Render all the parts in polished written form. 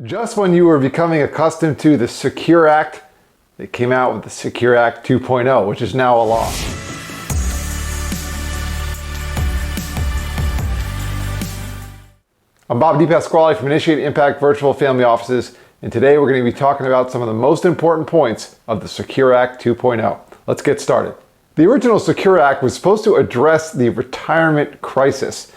Just when you were becoming accustomed to the Secure Act, they came out with the Secure Act 2.0, which is now a law. I'm Bob DePasquale from Initiate Impact Virtual Family Offices, and today we're going to be talking about some of the most important points of the Secure Act 2.0. Let's get started. The original Secure Act was supposed to address the retirement crisis,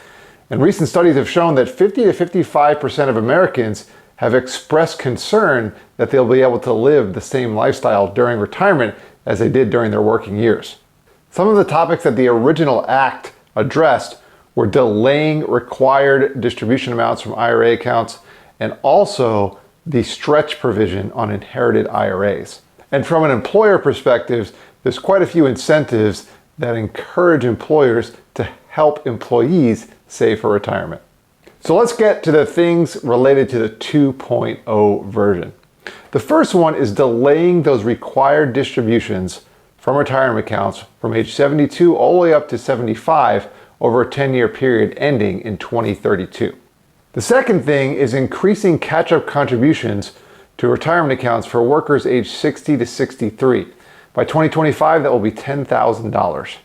and recent studies have shown that 50 to 55% of Americans have expressed concern that they'll be able to live the same lifestyle during retirement as they did during their working years. Some of the topics that the original act addressed were delaying required distribution amounts from IRA accounts and also the stretch provision on inherited IRAs. And from an employer perspective, there's quite a few incentives that encourage employers to help employees save for retirement. So let's get to the things related to the 2.0 version. The first one is delaying those required distributions from retirement accounts from age 72 all the way up to 75 over a 10-year period ending in 2032. The second thing is increasing catch-up contributions to retirement accounts for workers aged 60 to 63. By 2025, that will be $10,000.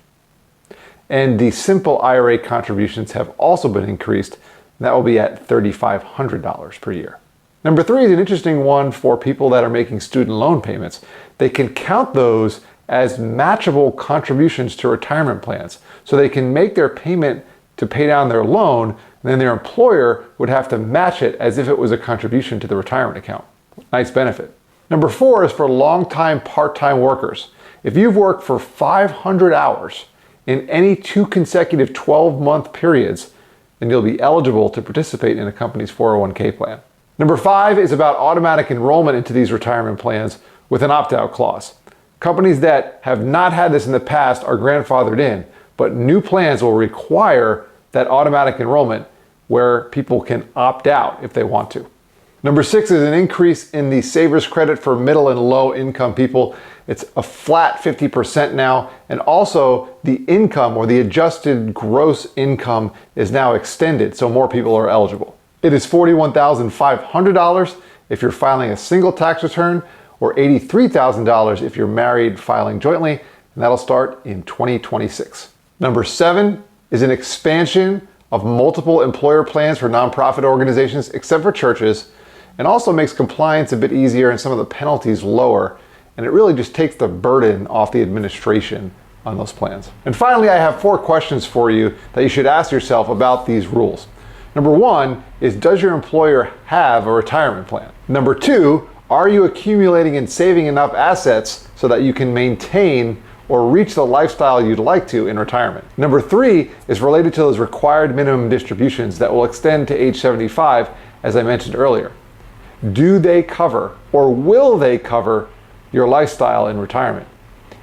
And the simple IRA contributions have also been increased. That will be at $3,500 per year. Number 3 is an interesting one for people that are making student loan payments. They can count those as matchable contributions to retirement plans. So they can make their payment to pay down their loan, and then their employer would have to match it as if it was a contribution to the retirement account. Nice benefit. Number 4 is for long-time part-time workers. If you've worked for 500 hours in any 2 consecutive 12-month periods, then you'll be eligible to participate in a company's 401k plan. Number 5 is about automatic enrollment into these retirement plans with an opt-out clause. Companies that have not had this in the past are grandfathered in, but new plans will require that automatic enrollment where people can opt out if they want to. Number 6 is an increase in the Savers Credit for middle and low income people. It's a flat 50% now, and also the income or the adjusted gross income is now extended, so more people are eligible. It is $41,500 if you're filing a single tax return, or $83,000 if you're married filing jointly, and that'll start in 2026. Number 7 is an expansion of multiple employer plans for nonprofit organizations, except for churches, and also makes compliance a bit easier and some of the penalties lower, and it really just takes the burden off the administration on those plans. And finally, I have 4 questions for you that you should ask yourself about these rules. Number 1 is, does your employer have a retirement plan? Number 2, are you accumulating and saving enough assets so that you can maintain or reach the lifestyle you'd like to in retirement? Number 3 is related to those required minimum distributions that will extend to age 75, as I mentioned earlier. Do they cover, or will they cover, your lifestyle in retirement?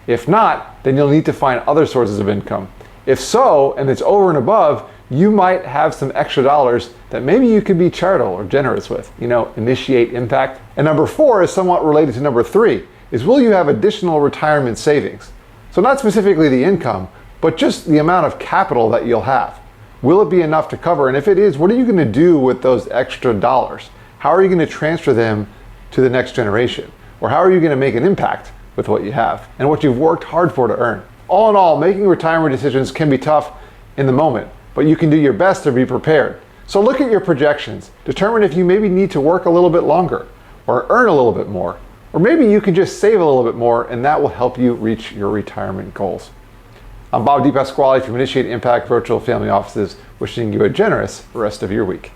If not, then you'll need to find other sources of income. If so, and it's over and above, you might have some extra dollars that maybe you could be charitable or generous with. Initiate impact. And number 4 is somewhat related to number 3, is will you have additional retirement savings? So not specifically the income, but just the amount of capital that you'll have. Will it be enough to cover? And if it is, what are you going to do with those extra dollars? How are you going to transfer them to the next generation? Or how are you going to make an impact with what you have and what you've worked hard for to earn? All in all, making retirement decisions can be tough in the moment, but you can do your best to be prepared. So look at your projections. Determine if you maybe need to work a little bit longer or earn a little bit more, or maybe you can just save a little bit more, and that will help you reach your retirement goals. I'm Bob DePasquale from Initiate Impact Virtual Family Offices, wishing you a generous rest of your week.